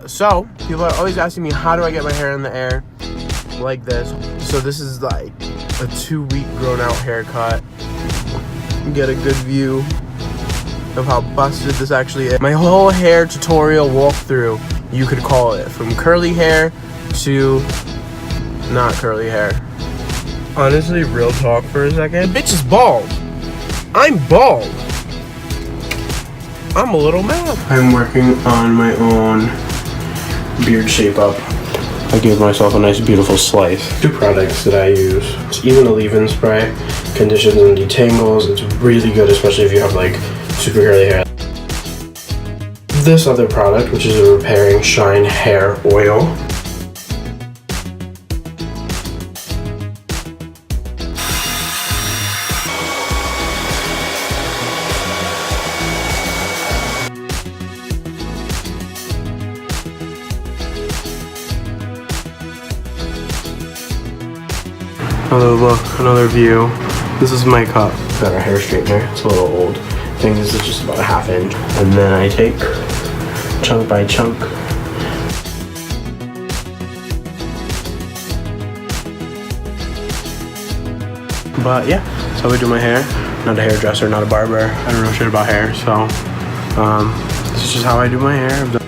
So people are always asking me, how do I get my hair in the air like this? So this is like a 2-week grown out haircut. Get a good view of how busted this actually is. My whole hair tutorial walkthrough, you could call it, from curly hair to not curly hair. Honestly, real talk for a second, the bitch is bald. I'm bald. I'm a little mad. I'm working on my own beard shape up. I gave myself a nice beautiful slice. 2 products that I use. It's even a leave-in spray, conditions and detangles. It's really good, especially if you have like super curly hair. This other product, which is a repairing shine hair oil. Another look, another view. This is my cup. Got a hair straightener. It's a little old. Thing is, it's just about a ½ inch. And then I take chunk by chunk. But yeah, that's how we do my hair. Not a hairdresser, not a barber. I don't know shit about hair, so this is just how I do my hair.